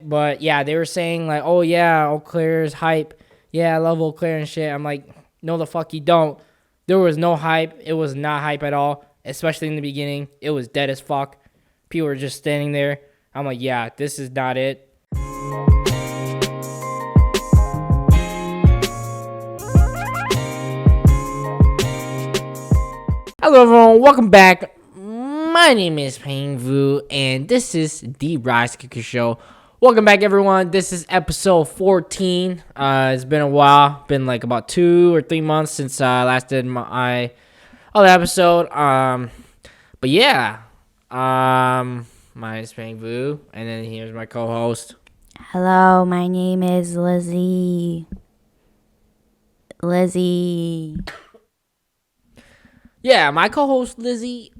But yeah, they were saying like, oh yeah, Eau Claire's hype. Yeah, I love Eau Claire and shit. I'm like, no, the fuck you don't. There was no hype. It was not hype at all, especially in the beginning. It was dead as fuck. People were just standing there. I'm like, yeah, this is not it. Hello everyone, welcome back. My name is Pingvu, and this is the Ricecookers show. Welcome back everyone. This is episode 14. It's been a while, been like about 2 or 3 months since I last did my other episode. But yeah, my name is Pingvu, and then here's my co-host. Hello, my name is Lizzie. Yeah, my co-host Lizzie.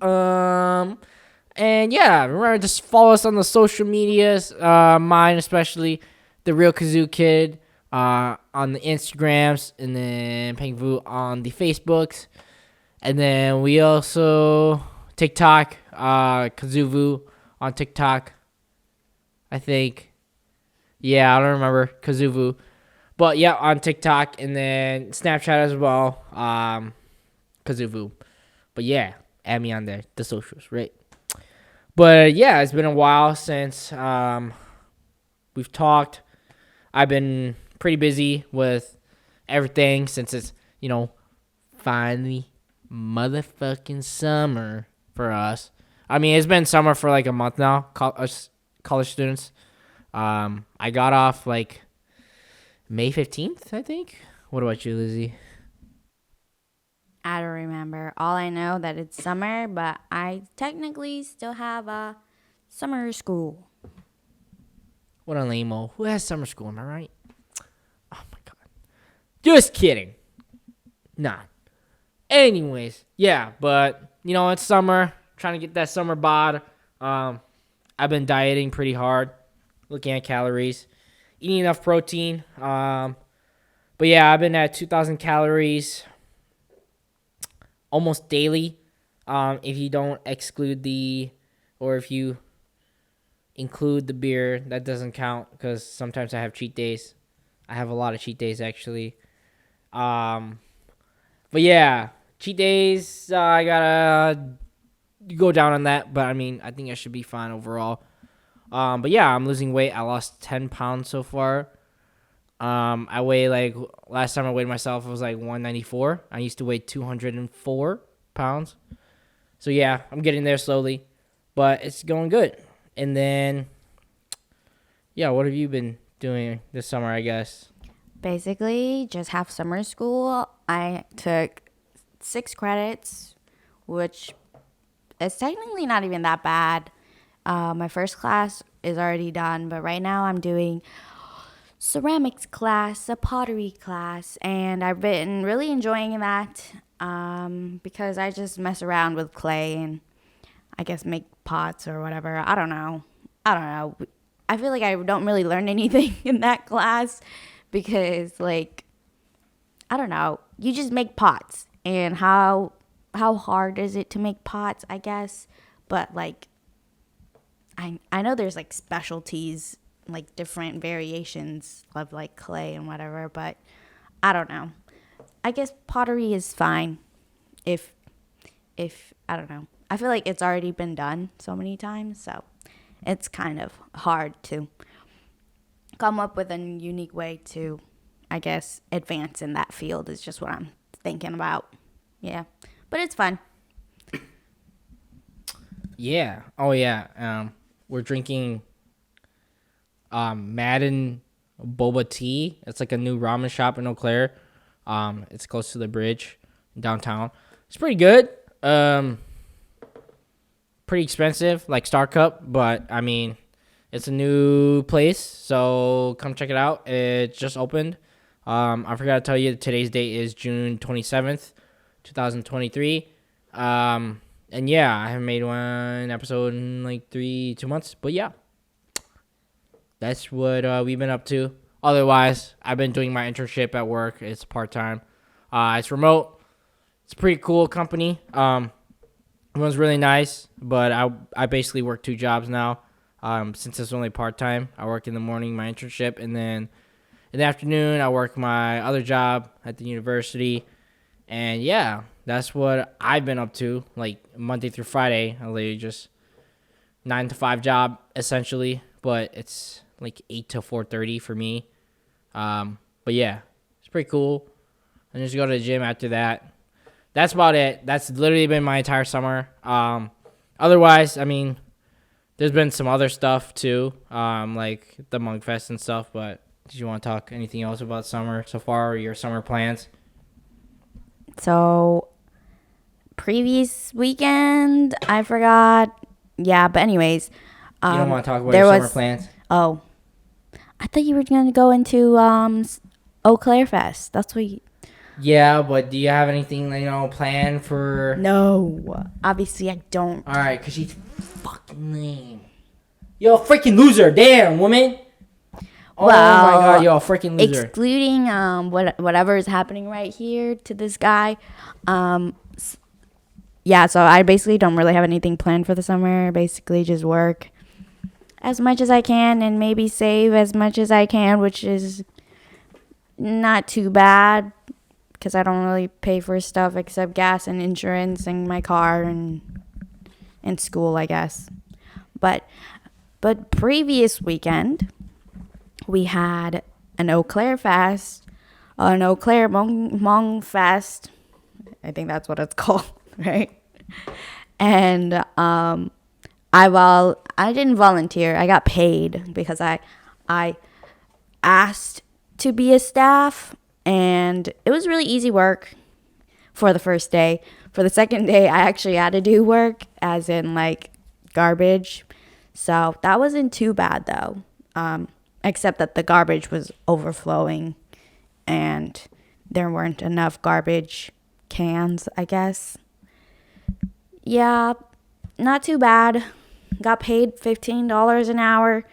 And yeah, remember, just follow us on the social medias. Mine especially, the Real Kazoo Kid, on the Instagrams, and then Pengvu on the Facebooks, and then we also TikTok, Kazuvu on TikTok. I think, yeah, I don't remember Kazuvu, but yeah, on TikTok, and then Snapchat as well. Kazuvu. But yeah, add me on there, the socials, right? But yeah, it's been a while since we've talked. I've been pretty busy with everything since it's, finally motherfucking summer for us. I mean, it's been summer for like a month now, college students. I got off like May 15th, I think. What about you, Lizzie? I don't remember. All I know that it's summer, but I technically still have a summer school. What a lame-o. Who has summer school, am I right? Oh my god. Just kidding. Nah. Anyways, yeah, but it's summer. Trying to get that summer bod. I've been dieting pretty hard, looking at calories, eating enough protein. But yeah, I've been at 2,000 calories almost daily. If you don't if you include the beer, that doesn't count because sometimes I have cheat days. I have a lot of cheat days actually. But yeah, cheat days, I gotta go down on that, but I mean, I think I should be fine overall. But yeah, I'm losing weight. I lost 10 pounds so far. I weigh last time I weighed myself, it was like 194. I used to weigh 204 pounds. So yeah, I'm getting there slowly, but it's going good. And then, yeah, what have you been doing this summer, I guess? Basically, just have summer school. I took 6 credits, which is technically not even that bad. My first class is already done, but right now I'm doing ceramics class, a pottery class, and I've been really enjoying that because I just mess around with clay and I guess make pots or whatever. I don't know. I feel like I don't really learn anything in that class because I don't know. You just make pots, and how hard is it to make pots, I guess, but I know there's specialties, different variations of clay and whatever, but I don't know. I guess pottery is fine if I don't know. I feel like it's already been done so many times, so it's kind of hard to come up with a unique way to, I guess, advance in that field is just what I'm thinking about. Yeah, but it's fun. Yeah. Oh yeah. We're drinking Madden Boba Tea. It's like a new ramen shop in Eau Claire. It's close to the bridge downtown. It's pretty good. Pretty expensive, like Star Cup, but I mean, it's a new place, so come check it out. It just opened. I forgot to tell you today's date is June 27th, 2023. And yeah, I haven't made one episode in 2 months, but yeah. That's what we've been up to. Otherwise, I've been doing my internship at work. It's part-time. It's remote. It's a pretty cool company. Everyone's really nice, but I basically work 2 jobs now. Since it's only part-time, I work in the morning, my internship, and then in the afternoon, I work my other job at the university. And yeah, that's what I've been up to, like Monday through Friday. I literally just 9 to 5 job essentially, but it's like 8 to 4:30 for me. But yeah, it's pretty cool. And just go to the gym after that. That's about it. That's literally been my entire summer. Otherwise, I mean, there's been some other stuff too, like the HmongFest and stuff. But did you want to talk anything else about summer so far or your summer plans? So, previous weekend, I forgot. Yeah, but anyways, You don't want to talk about there your summer was. plans? Oh, I thought you were gonna go into Eau Claire Fest. That's what. Yeah, but do you have anything planned for? No, obviously I don't. All right, cause she's fucking lame. You're a freaking loser, damn woman. Oh my god, you're a freaking loser. Excluding whatever is happening right here to this guy, yeah. So I basically don't really have anything planned for the summer. Basically, just work as much as I can and maybe save as much as I can, which is not too bad because I don't really pay for stuff except gas and insurance and my car and school, I guess. But previous weekend we had an Eau Claire Fest, an Eau Claire HmongFest. I think that's what it's called, right? And I didn't volunteer. I got paid because I asked to be a staff, and it was really easy work for the first day. For the second day, I actually had to do work, as in like garbage. So that wasn't too bad though, except that the garbage was overflowing, and there weren't enough garbage cans, I guess. Yeah, not too bad. Got paid $15 an hour.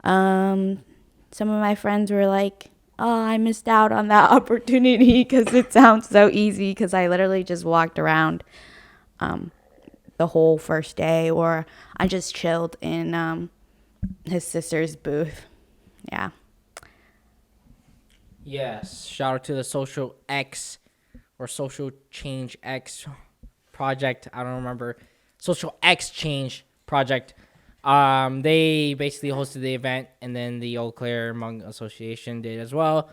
Some of my friends were like, oh, I missed out on that opportunity because it sounds so easy, because I literally just walked around the whole first day, or I just chilled in his sister's booth. Yeah. Yes, shout out to the Social X or Social Change X project. I don't remember. Social X Change project. They basically hosted the event, and then the Eau Claire Hmong Association did as well.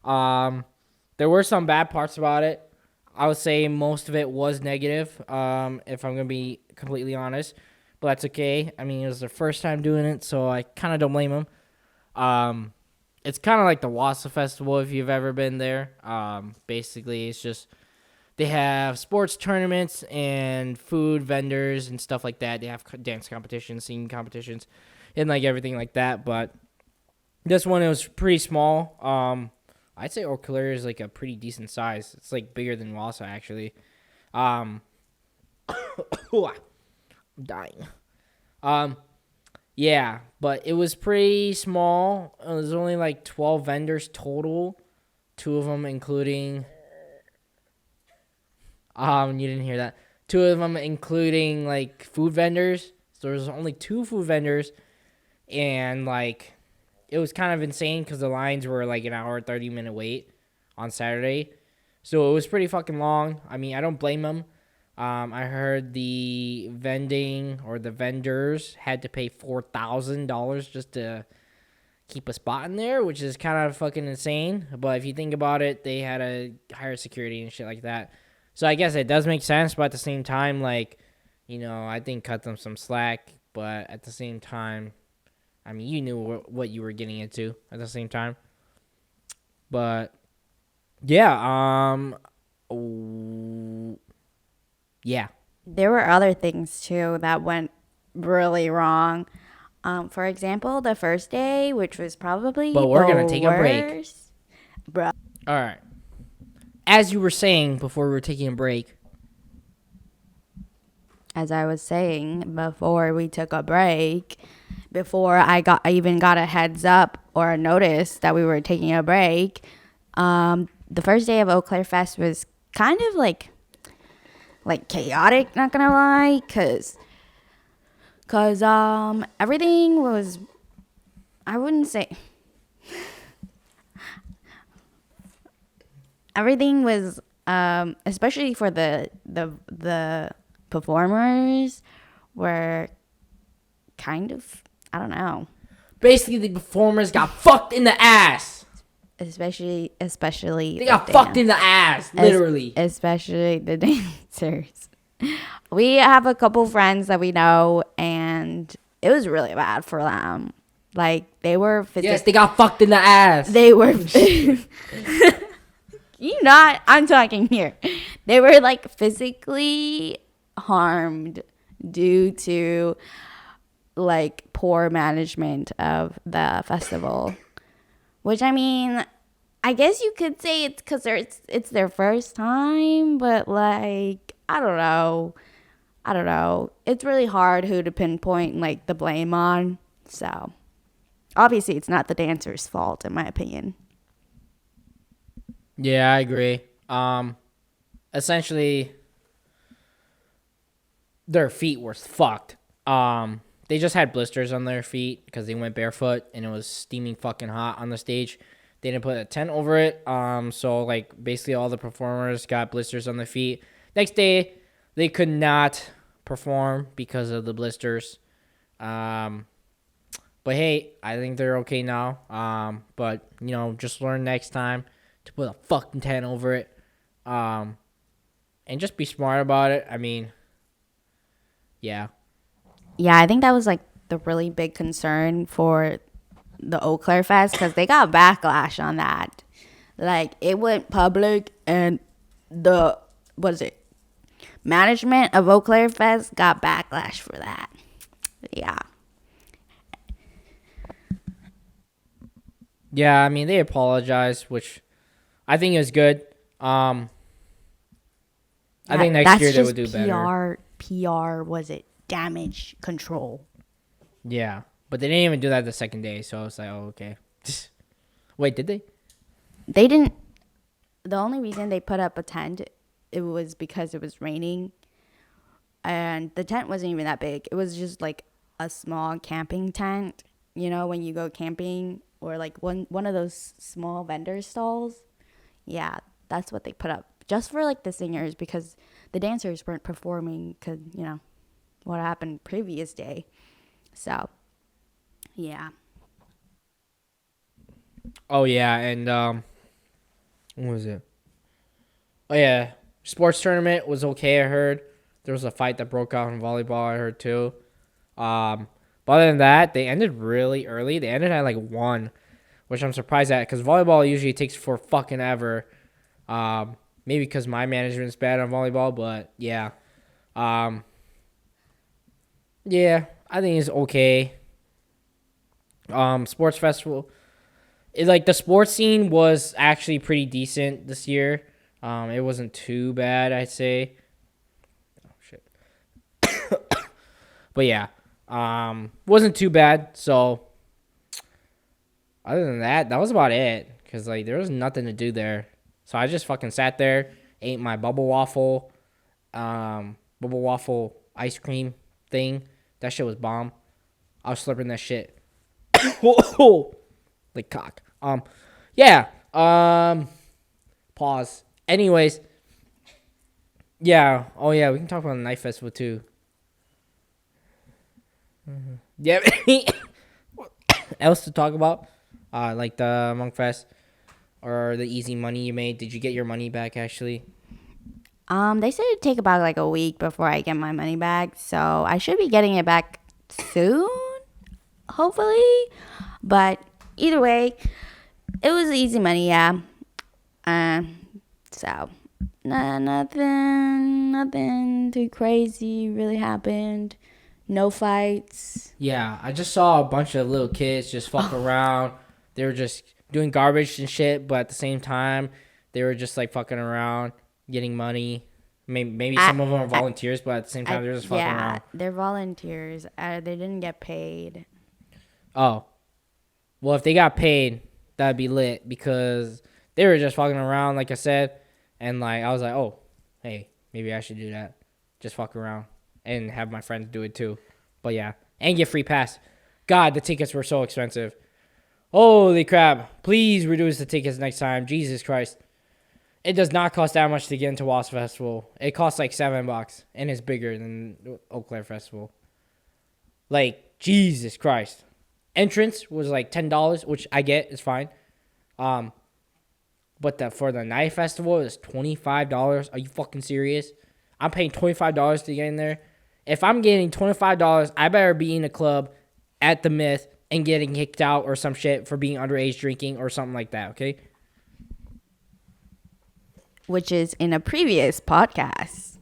There were some bad parts about it. I would say most of it was negative, if I'm going to be completely honest. But that's okay. I mean, it was their first time doing it, so I kind of don't blame them. It's kind of like the Wassa Festival if you've ever been there. Basically, it's just they have sports tournaments and food vendors and stuff like that. They have dance competitions, singing competitions, and like everything like that. But this one, it was pretty small. I'd say Eau Claire is like a pretty decent size. It's like bigger than Wassa actually. I'm dying. Yeah, but it was pretty small. There's only like 12 vendors total. 2 of them including. You didn't hear that. 2 of them including like food vendors. So there's only 2 food vendors, and like it was kind of insane because the lines were like an hour 30-minute wait on Saturday. So it was pretty fucking long. I mean, I don't blame them. I heard the vendors had to pay $4,000 just to keep a spot in there, which is kind of fucking insane. But if you think about it, they had to hire security and shit like that. So I guess it does make sense, but at the same time, like, I think cut them some slack. But at the same time, I mean, you knew what you were getting into at the same time. But yeah, yeah. There were other things too that went really wrong. For example, the first day, which was probably But we're gonna the take a break. worst. Bruh. All right. As you were saying before we were taking a break. As I was saying before we took a break, before I even got a heads up or a notice that we were taking a break, the first day of Eau Claire Fest was kind of like chaotic, not gonna lie, because Cause everything was, I wouldn't say everything was especially for the performers were kind of, I don't know. Basically, the performers got fucked in the ass. Especially They got fucked in the ass, literally. Especially the dancers. We have a couple friends that we know, and it was really bad for them. Like, they were Yes, they got fucked in the ass. They were I'm talking here. They were like physically harmed due to like poor management of the festival. Which, I mean, I guess you could say it's because it's their first time, but like, I don't know. It's really hard who to pinpoint like the blame on. So obviously it's not the dancer's fault, in my opinion. Yeah, I agree. Essentially, their feet were fucked. They just had blisters on their feet because they went barefoot and it was steaming fucking hot on the stage. They didn't put a tent over it. So like basically all the performers got blisters on their feet. Next day, they could not perform because of the blisters. But hey, I think they're okay now. But just learn next time to put a fucking tent over it. And just be smart about it. I mean, yeah. Yeah, I think that was like the really big concern for the Eau Claire Fest because they got backlash on that. Like, it went public and management of Eau Claire Fest got backlash for that. Yeah. Yeah, I mean, they apologized, which I think is good. I think next year they would do better. PR, was it damage control? Yeah, but they didn't even do that the second day, so I was like, oh, okay. Wait, did they? They didn't. The only reason they put up a tent, it was because it was raining. And the tent wasn't even that big. It was just like a small camping tent. You know, when you go camping, or like one of those small vendor stalls. Yeah, that's what they put up. Just for like the singers, because the dancers weren't performing because, what happened previous day. So, yeah. Oh, yeah, and what was it? Oh, yeah, sports tournament was okay, I heard. There was a fight that broke out in volleyball, I heard, too. But other than that, they ended really early. They ended at, like, 1, which I'm surprised at, because volleyball usually takes for fucking ever. Maybe because my management's bad on volleyball, but, yeah. Yeah, I think it's okay. Sports festival. The sports scene was actually pretty decent this year. It wasn't too bad, I'd say. Oh shit. But yeah, wasn't too bad. So other than that, that was about it. Cause like there was nothing to do there. So I just fucking sat there, ate my bubble waffle ice cream thing. That shit was bomb. I was slurping that shit. Like cock. Yeah. Pause. Anyways. Yeah. Oh yeah, we can talk about the night festival too. Mm-hmm. Yeah. Else to talk about? Like the HmongFest or the easy money you made. Did you get your money back actually? They said it'd take about like a week before I get my money back, so I should be getting it back soon, hopefully. But either way, it was easy money, yeah. So nothing too crazy really happened. No fights. Yeah, I just saw a bunch of little kids just fuck around. They were just doing garbage and shit, but at the same time, they were just like fucking around, getting money. Maybe some of them are volunteers, but at the same time, they're just fucking around. Yeah, they're volunteers. They didn't get paid. Oh. Well, if they got paid, that'd be lit because they were just fucking around, like I said. And like I was like, oh, hey, maybe I should do that. Just fuck around and have my friends do it too. But yeah, and get free pass. God, the tickets were so expensive. Holy crap. Please reduce the tickets next time. Jesus Christ. It does not cost that much to get into Wasp Festival. It costs like $7 and it's bigger than Eau Claire Festival. Like, Jesus Christ. Entrance was like $10, which I get, it's fine. But for the night festival, it's $25. Are you fucking serious? I'm paying $25 to get in there. If I'm getting $25, I better be in a club at the Myth and getting kicked out or some shit for being underage drinking or something like that, okay? Which is in a previous podcast.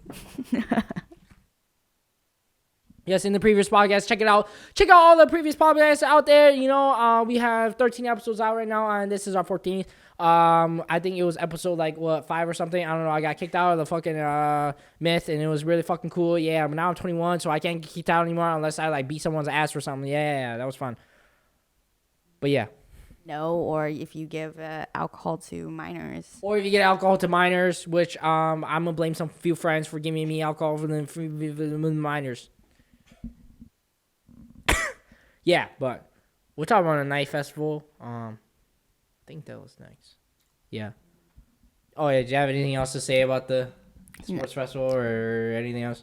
Yes, in the previous podcast, check it out. Check out all the previous podcasts out there. You know, we have 13 episodes out right now, and this is our 14th. I think it was episode 5 or something. I don't know. I got kicked out of the fucking Myth, and it was really fucking cool. Yeah, but now I'm 21, so I can't get kicked out anymore unless I beat someone's ass or something. Yeah, that was fun. But yeah. No, or if you give alcohol to minors. Or if you get alcohol to minors, which I'm gonna blame some few friends for giving me alcohol for the minors. Yeah, but we'll talk about a night festival. I think that was nice. Yeah. Oh yeah, do you have anything else to say about the sports festival or anything else?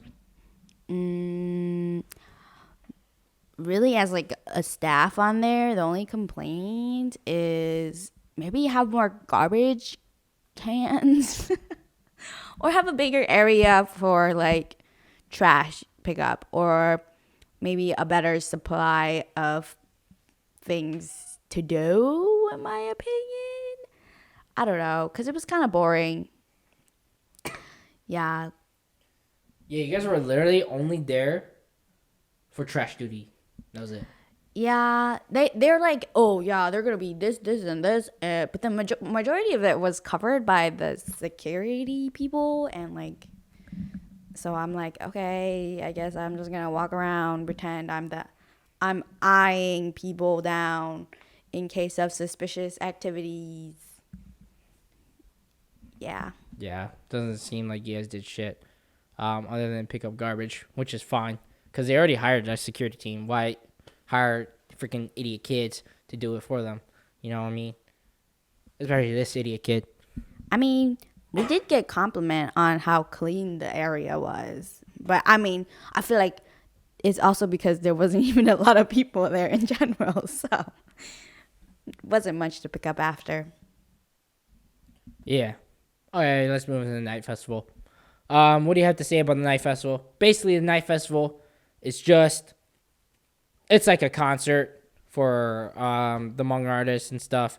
Really, as like a staff on there, the only complaint is maybe have more garbage cans or have a bigger area for like trash pickup, or maybe a better supply of things to do, in my opinion. I don't know, because it was kind of boring. Yeah. Yeah, you guys were literally only there for trash duty. That was it. Yeah, they're like, oh yeah, they're gonna be this, and this, but the majority of it was covered by the security people, and like, so I'm like, okay, I guess I'm just gonna walk around, pretend I'm eyeing people down in case of suspicious activities. Yeah. Yeah, doesn't seem like you guys did shit, other than pick up garbage, which is fine, because they already hired a security team. Why hire freaking idiot kids to do it for them? You know what I mean? Especially this idiot kid. I mean, we did get compliment on how clean the area was, but I mean, I feel like it's also because there wasn't even a lot of people there in general, so it wasn't much to pick up after. Yeah. Okay, let's move to the night festival. What do you have to say about the night festival? Basically, the night festival is it's like a concert for the Hmong artists and stuff.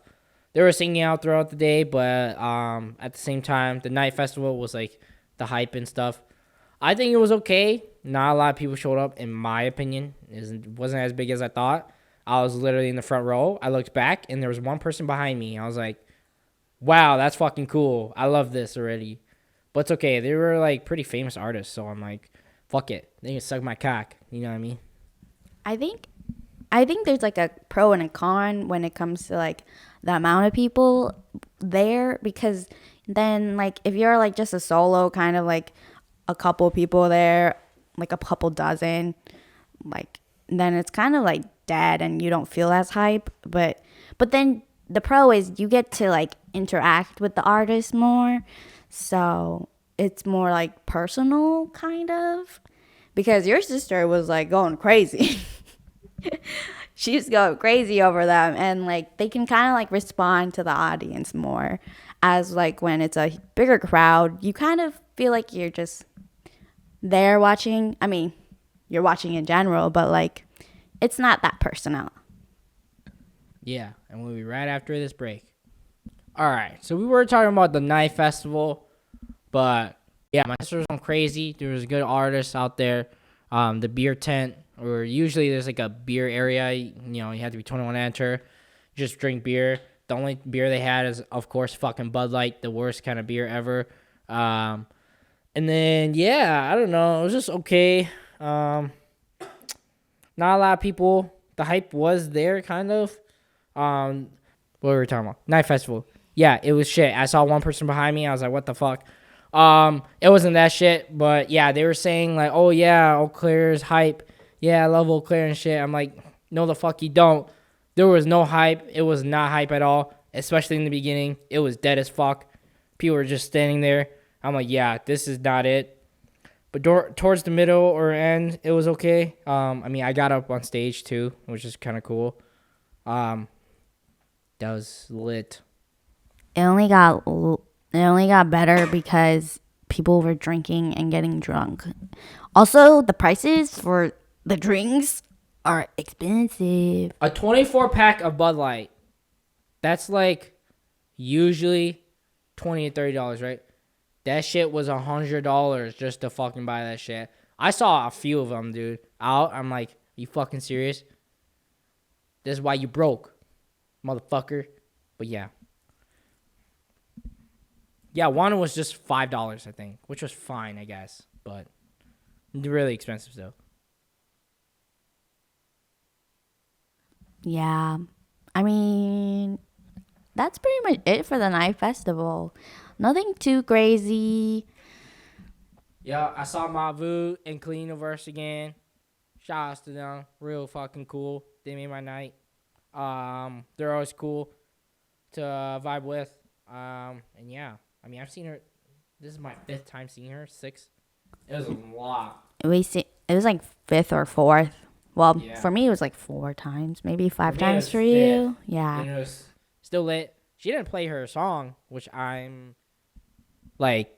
They were singing out throughout the day, but at the same time, the night festival was like the hype and stuff. I think it was okay. Not a lot of people showed up, in my opinion. It wasn't as big as I thought. I was literally in the front row. I looked back, and there was one person behind me. I was like, wow, that's fucking cool. I love this already. But it's okay. They were like pretty famous artists, so I'm like, fuck it. They can suck my cock. You know what I mean? I think there's like a pro and a con when it comes to like the amount of people there, because then like if you're like just a solo, kind of like a couple people there, like a couple dozen, like then it's kind of like dead and you don't feel as hype. But then the pro is you get to like interact with the artist more, so it's more like personal kind of, because your sister was like going crazy. She's going crazy over them, and like they can kind of like respond to the audience more, as like when it's a bigger crowd you kind of feel like you're just there watching. I mean, you're watching in general, but like it's not that personal. Yeah, and we'll be right after this break. All right, so we were talking about the night festival, but yeah, my sister was going crazy. There was good artists out there. The beer tent, or usually there's like a beer area. You know, you have to be 21 to enter. Just drink beer. The only beer they had is, of course, fucking Bud Light, the worst kind of beer ever. And then, yeah, I don't know. It was just okay. Not a lot of people. The hype was there, kind of. What were we talking about? Night festival. Yeah, it was shit. I saw one person behind me. I was like, what the fuck? It wasn't that shit, but yeah, they were saying like, oh yeah, Eau Claire's hype. yeah, I love Eau Claire and shit. I'm like, no, the fuck you don't. There was no hype. It was not hype at all, especially in the beginning. It was dead as fuck. People were just standing there. I'm like, yeah, this is not it. But towards the middle or end, it was okay. I mean, I got up on stage too, which is kind of cool. That was lit. It only got better because people were drinking and getting drunk. Also, the prices for the drinks are expensive. A 24 pack of Bud Light. That's like usually $20 to $30, right? That shit was $100 just to fucking buy that shit. I saw a few of them, dude, out. I'm like, you fucking serious? This is why you broke, motherfucker. But yeah. Yeah, one was just $5, I think, which was fine, I guess. But really expensive, though. Yeah. I mean, that's pretty much it for the night festival. Nothing too crazy. Yeah, I saw Mavu and Cleaniverse again. Shout outs to them. Real fucking cool. They made my night. They're always cool to vibe with. And yeah, I mean, I've seen her. This is my 5th time seeing her. 6th. It was a lot. It was like 5th or 4th. Well, Yeah. for me, it was like 4 times, maybe 5 For me, it times was for 5th. you. Yeah. And it was still lit. She didn't play her song, which I'm like,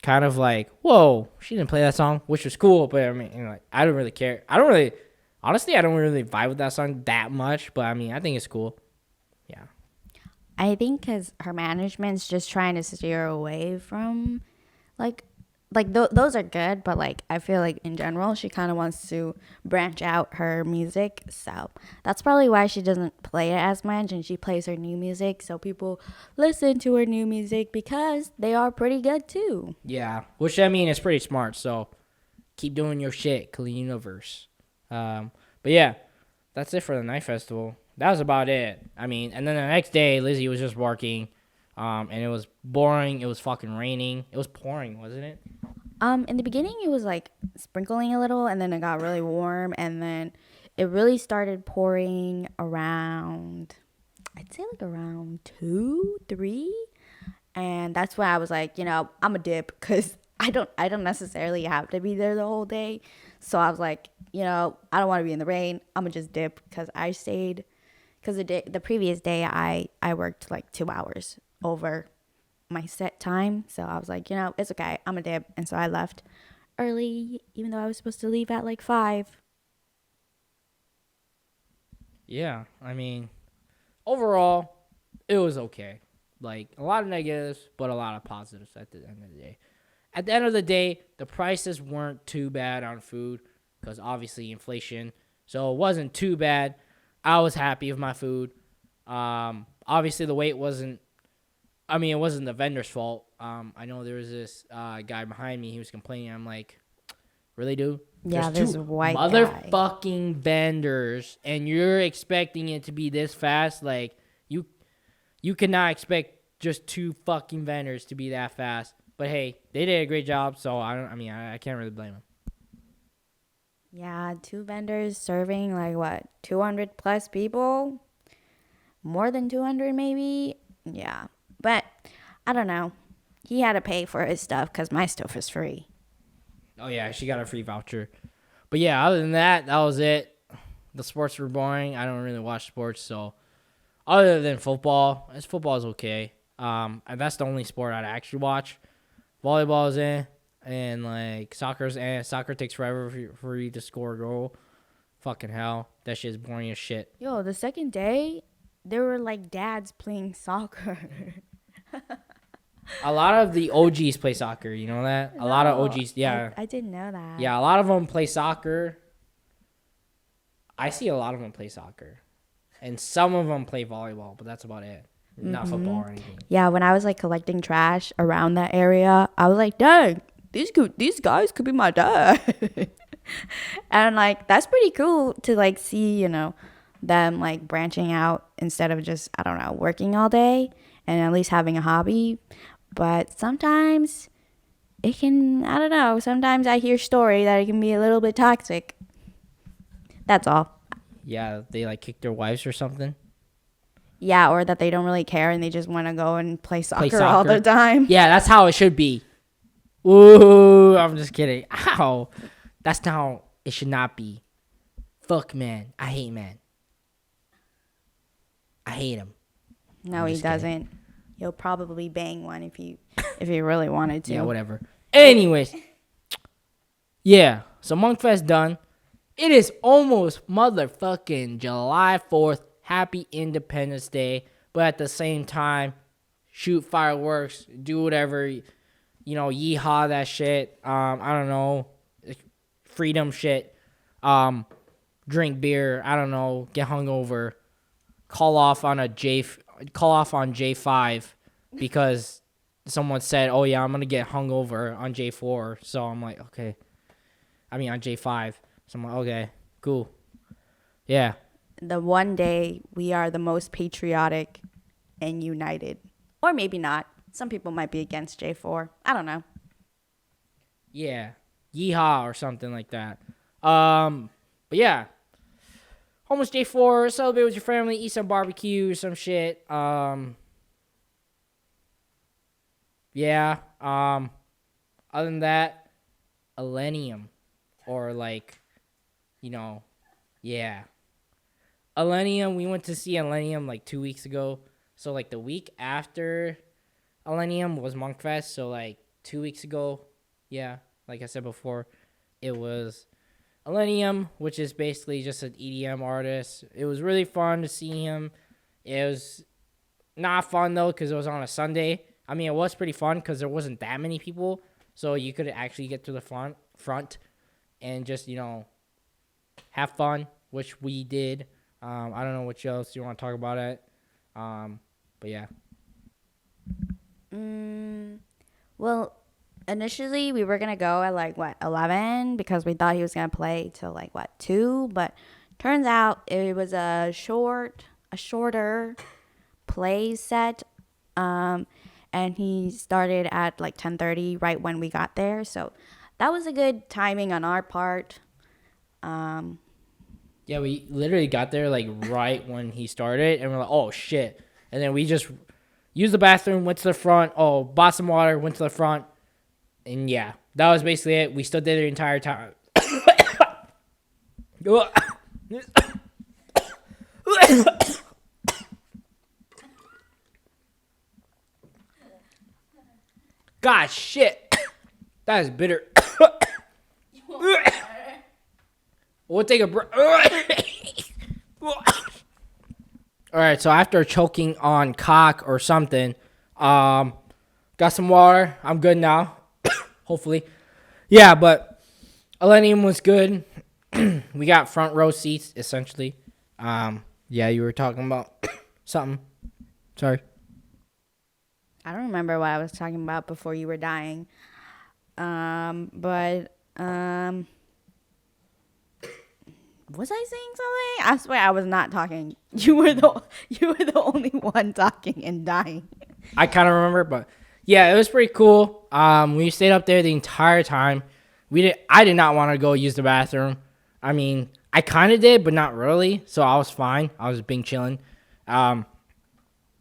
kind of like, whoa, she didn't play that song, which was cool. But I mean, like, I don't really care. Honestly, I don't really vibe with that song that much. But I mean, I think it's cool. Yeah. I think because her management's just trying to steer away from, those are good, but like I feel like in general she kind of wants to branch out her music, so that's probably why she doesn't play it as much, and she plays her new music so people listen to her new music because they are pretty good too. Yeah, which I mean is pretty smart. So keep doing your shit, Cleaniverse. But yeah, that's it for the night festival. That was about it. I mean, and then the next day, Lizzie was just working, and it was boring. It was fucking raining. It was pouring, wasn't it? In the beginning it was like sprinkling a little, and then it got really warm, and then it really started pouring around, I'd say like around 2, 3, and that's when I was like, I'm a dip because I don't necessarily have to be there the whole day, so I was like, I don't want to be in the rain. I'm gonna just dip because I stayed. Because the previous day, I worked like 2 hours over my set time. So I was like, it's okay. I'm a dip. And so I left early, even though I was supposed to leave at like 5. Yeah, I mean, overall, it was okay. Like, a lot of negatives, but a lot of positives at the end of the day. At the end of the day, the prices weren't too bad on food because obviously inflation. So it wasn't too bad. I was happy with my food. Obviously, the wait wasn't. I mean, it wasn't the vendor's fault. I know there was this guy behind me. He was complaining. I'm like, really, dude? Yeah, There's this 2 white motherfucking vendors, and you're expecting it to be this fast? Like, you cannot expect just 2 fucking vendors to be that fast. But hey, they did a great job, so I can't really blame them. Yeah, 2 vendors serving like what, 200 plus people? More than 200 maybe? Yeah. But I don't know. He had to pay for his stuff because my stuff is free. Oh yeah, she got a free voucher. But yeah, other than that, that was it. The sports were boring. I don't really watch sports, so other than football, football is okay. And that's the only sport I'd actually watch. Volleyball is in. And, like, soccer takes forever for you to score a goal. Fucking hell. That shit's boring as shit. Yo, the second day, there were, like, dads playing soccer. A lot of the OGs play soccer. You know that? A lot of OGs, yeah. I didn't know that. Yeah, a lot of them play soccer. I see a lot of them play soccer. And some of them play volleyball, but that's about it. Not football or anything. Yeah, when I was, like, collecting trash around that area, I was like, dang. These guys could be my dad. And like that's pretty cool to like see, them like branching out instead of just, I don't know, working all day and at least having a hobby. But sometimes it can, I don't know, sometimes I hear story that it can be a little bit toxic. That's all. Yeah, they like kick their wives or something. Yeah, or that they don't really care and they just want to go and play Play soccer all the time. Yeah, that's how it should be. Ooh, I'm just kidding. Ow. That's not how it should not be. Fuck man. I hate man. I hate him. No, he doesn't. He'll probably bang one if he really wanted to. Yeah, whatever. Anyways. Yeah, so HmongFest done. It is almost motherfucking July 4th. Happy Independence Day. But at the same time, shoot fireworks, do whatever, yeehaw that shit. I don't know, freedom shit. Drink beer. I don't know, get hungover. Call off on J5 because someone said, "Oh yeah, I'm gonna get hungover on J4." So I'm like, okay. I mean on J5. So I'm like, okay, cool. Yeah. The one day we are the most patriotic and united. Or maybe not. Some people might be against J4. I don't know. Yeah. Yeehaw or something like that. But yeah. Almost J4, celebrate with your family, eat some barbecue, some shit. Yeah. Other than that, ILLENIUM. Or yeah. ILLENIUM, we went to see ILLENIUM like 2 weeks ago. So like the week after ILLENIUM was HmongFest. So like 2 weeks ago, yeah, like I said before, it was ILLENIUM, which is basically just an EDM artist. It was really fun to see him. It was not fun though because it was on a Sunday. I mean, it was pretty fun because there wasn't that many people, so you could actually get to the front and just have fun, which we did. I don't know what else you want to talk about it. But yeah. Well, initially we were gonna go at 11 because we thought he was gonna play till 2, but turns out it was a shorter play set, and he started at 10:30 right when we got there, so that was a good timing on our part. Yeah, we literally got there right when he started, and we're like, oh shit, and then we just used the bathroom, went to the front, bought some water, went to the front. And yeah, that was basically it. We stood there the entire time. God shit. That is bitter. We'll take a break. Alright, so after choking on cock or something, got some water. I'm good now. Hopefully. Yeah, but ILLENIUM was good. We got front row seats, essentially. Yeah, you were talking about something. Sorry. I don't remember what I was talking about before you were dying. But was I saying something? I swear I was not talking. You were the only one talking and dying. I kind of remember, but yeah, it was pretty cool. We stayed up there the entire time. I did not want to go use the bathroom. I mean, I kind of did, but not really. So I was fine. I was being chilling. And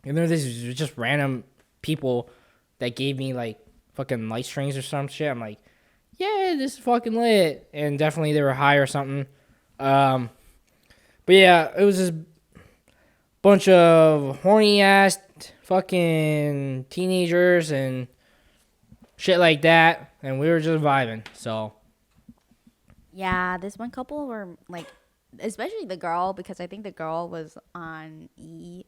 then this was just random people that gave me fucking light strings or some shit. I'm like, yeah, this is fucking lit. And definitely they were high or something. But yeah, it was just bunch of horny ass fucking teenagers and shit like that, and we were just vibing. So yeah, this one couple were especially the girl, because I think the girl was on E,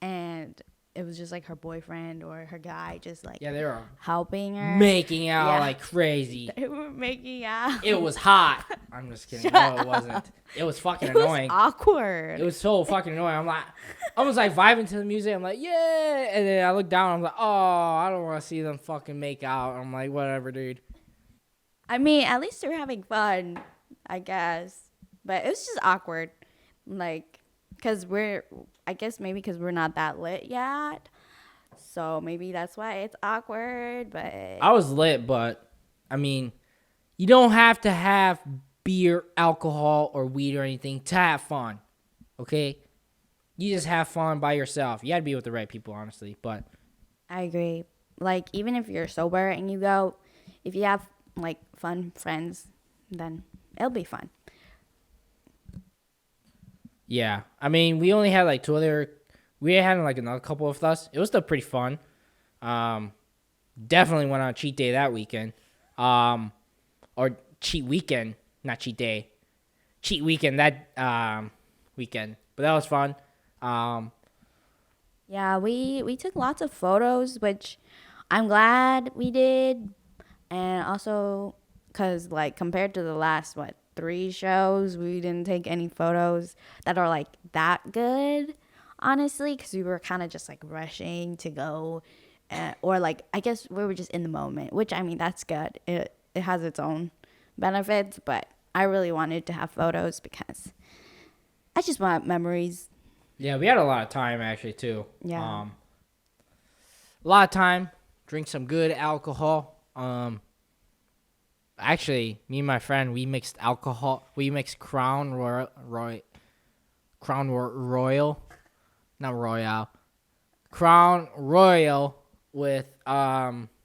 and it was just her boyfriend or her guy just yeah, they were helping her, making out like crazy. They were making out. It was hot. I'm just kidding. No, it wasn't. It was fucking annoying. It was awkward. It was so fucking annoying. I was vibing to the music. I'm like, yeah, and then I look down. I'm like, oh, I don't want to see them fucking make out. I'm like, whatever, dude. I mean, at least they're having fun, I guess. But it was just awkward, because I guess maybe because we're not that lit yet. So maybe that's why it's awkward, but... I was lit, but, I mean, you don't have to have beer, alcohol, or weed or anything to have fun. Okay? You just have fun by yourself. You gotta be with the right people, honestly. But I agree. Like, even if you're sober and you go, if you have like fun friends, then it'll be fun. yeah, I mean, we only had like two other. We had like another couple with us. It was still pretty fun. Um, Definitely went on a cheat day that weekend. Or cheat weekend, not cheat day. Cheat weekend that weekend. But that was fun. Um, Yeah, we took lots of photos, which I'm glad we did, and also because like compared to the last what 3 shows, we didn't take any photos that are like that good, honestly, because we were kind of just like rushing to go, or like I guess we were just in the moment, which I mean that's good. It has its own benefits, but I really wanted to have photos because I just want memories. yeah, we had a lot of time actually too. Yeah. A lot of time. Drink some good alcohol. Actually, me and my friend, we mixed alcohol. We mixed Crown Royal, not Royale, Crown Royal with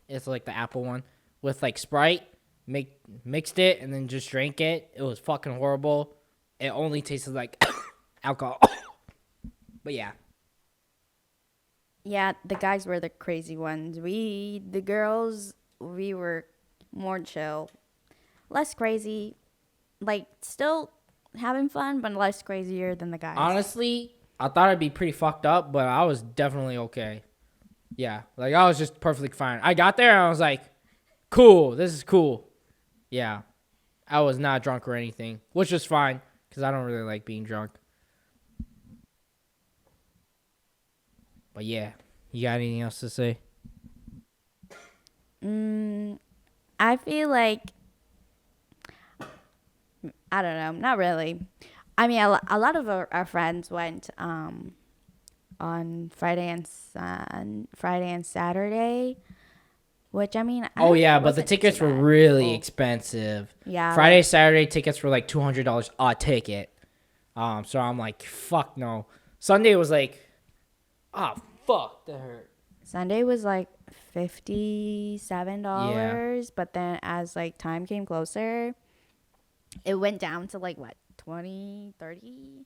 it's like the apple one with like Sprite. Mixed it and then just drank it. It was fucking horrible. It only tasted like alcohol. But yeah, Yeah, the guys were the crazy ones. The girls, we were more chill, less crazy, like still having fun, but less crazier than the guys. honestly, I thought I'd be pretty fucked up, but I was definitely okay. Yeah, like I was just perfectly fine. I got there and I was like, cool, this is cool. Yeah, I was not drunk or anything, which was fine because I don't really like being drunk. But yeah, you got anything else to say? I feel like I don't know, not really. I mean, a lot of our friends went on Friday and Saturday, which I mean, I Oh don't think yeah, it but the wasn't too tickets were bad. really Oh, expensive. yeah, Friday, like Saturday tickets were like $200 a ticket. So I'm like, fuck no. Sunday was like, oh fuck, that hurt. Sunday was like $57, Yeah, but then as like time came closer, it went down to like what 20, 30.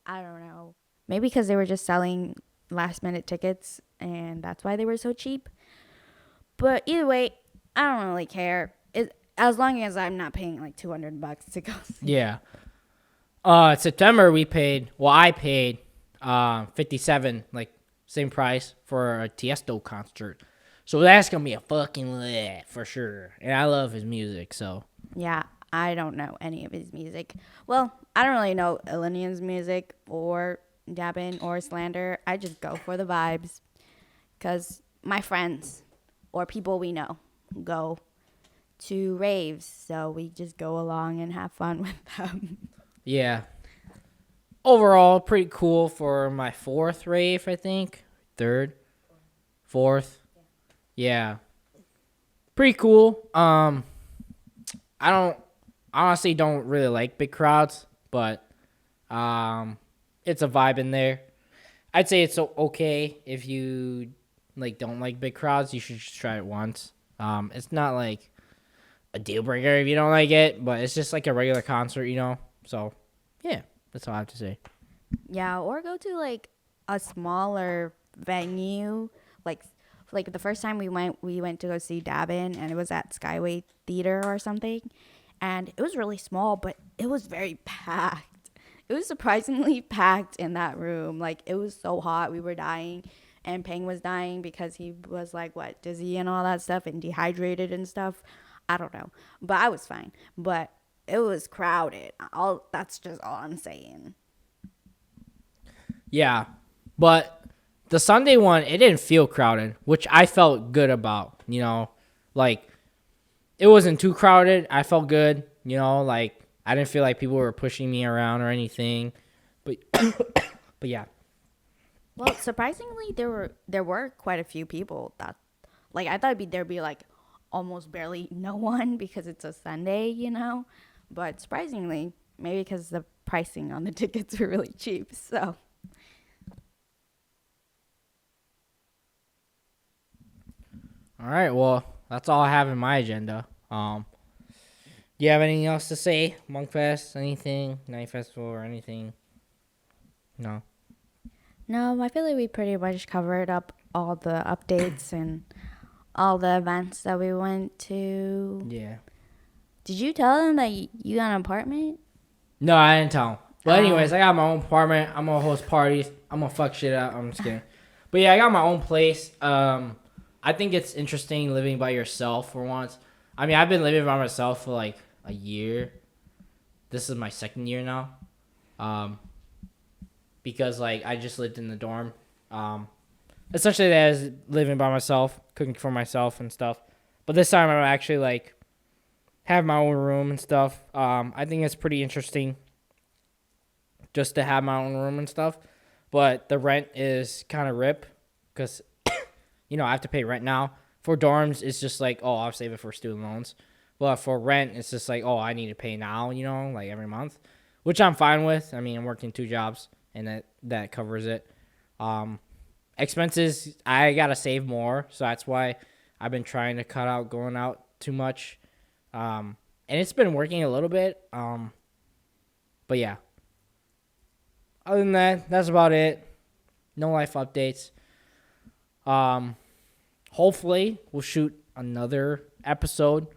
I don't know. Maybe because they were just selling last minute tickets and that's why they were so cheap. But either way, I don't really care. As long as I'm not paying like $200 to go see. yeah. September we paid. Well, I paid 57, like same price for a Tiesto concert. So that's gonna be a fucking lit for sure. And I love his music, so Yeah, I don't know any of his music. Well, I don't really know ILLENIUM's music or Dabin or Slander. I just go for the vibes because my friends or people we know go to raves, so we just go along and have fun with them. yeah. Overall, pretty cool for my fourth rave, I think. Third, fourth, yeah, pretty cool. I don't honestly don't really like big crowds, but it's a vibe in there. I'd say it's okay if you like don't like big crowds. You should just try it once. It's not like a deal breaker if you don't like it, but it's just like a regular concert, you know. So yeah, that's all I have to say. Yeah, or go to like a smaller venue. Like like the first time we went to go see Dabin, and it was at Skyway Theater or something. And it was really small, but it was very packed. It was surprisingly packed in that room. Like it was so hot, we were dying. And Peng was dying because he was like what dizzy and all that stuff and dehydrated and stuff. I don't know, but I was fine. But it was crowded. All that's just all I'm saying. Yeah, but the Sunday one, it didn't feel crowded, which I felt good about. You know, like it wasn't too crowded. I felt good. You know, like I didn't feel like people were pushing me around or anything. But but yeah, Well, surprisingly, there were quite a few people that, like, I thought there'd be like almost barely no one because it's a Sunday, you know. But surprisingly, maybe because the pricing on the tickets were really cheap. So, All right, well, that's all I have in my agenda. Do you have anything else to say? HmongFest, anything, Night Festival, or anything? No. no, I feel like we pretty much covered up all the updates and all the events that we went to. Yeah. Did you tell them that you got an apartment? No, I didn't tell him. But anyways, I got my own apartment. I'm gonna host parties. I'm gonna fuck shit up. I'm just kidding. But yeah, I got my own place. I think it's interesting living by yourself for once. I mean, I've been living by myself for like a year. This is my second year now. Because like I just lived in the dorm. Essentially, that is living by myself, cooking for myself and stuff. But this time, I'm actually like have my own room and stuff. I think it's pretty interesting just to have my own room and stuff. But the rent is kind of rip because, I have to pay rent now. For dorms, it's just like, oh, I'll save it for student loans. But for rent, it's just like, oh, I need to pay now, like every month, which I'm fine with. I mean, I'm working 2 jobs, and that covers it. Expenses, I got to save more, so that's why I've been trying to cut out going out too much. And it's been working a little bit. But yeah. Other than that, that's about it. No life updates. Hopefully, we'll shoot another episode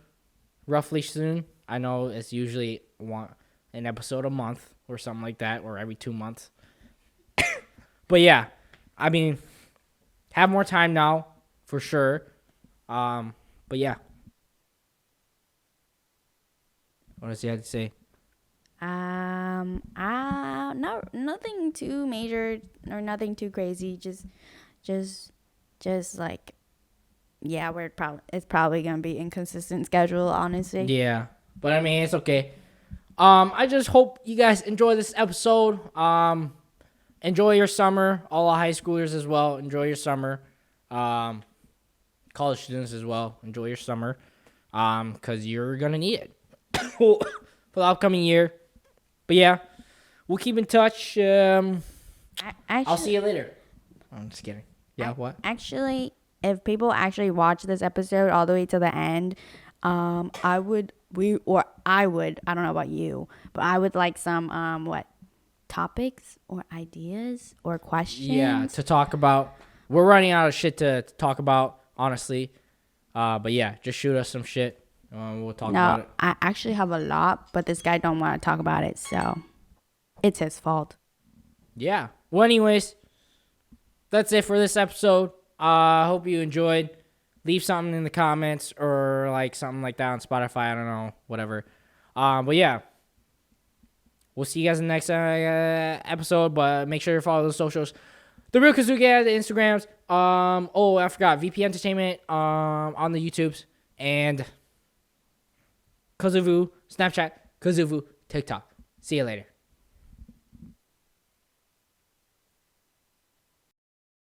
roughly soon. I know it's usually an episode a month or something like that, or every 2 months. But yeah, I mean, have more time now for sure. But yeah. What does he have to say? No, nothing too major or nothing too crazy. Just like, yeah, it's probably gonna be inconsistent schedule, honestly. Yeah, but I mean, it's okay. I just hope you guys enjoy this episode. Enjoy your summer. All the high schoolers as well. Enjoy your summer. College students as well. Enjoy your summer. Cause you're gonna need it for the upcoming year. But yeah, we'll keep in touch. I'll see you later. I'm just kidding. Yeah, what? Actually, if people actually watch this episode all the way to the end, I don't know about you, but I would like some, topics or ideas or questions? Yeah, to talk about. We're running out of shit to talk about, honestly. But yeah, just shoot us some shit. We'll talk about it. I actually have a lot, but this guy don't want to talk about it, so it's his fault. Yeah. Well, anyways, that's it for this episode. I hope you enjoyed. Leave something in the comments or like something like that on Spotify. I don't know, whatever. But yeah, we'll see you guys in the next episode. But make sure you follow the socials. The Real Kazuki has the Instagrams. I forgot VP Entertainment on the YouTubes and Kazuvu Snapchat, Kazuvu TikTok. See you later.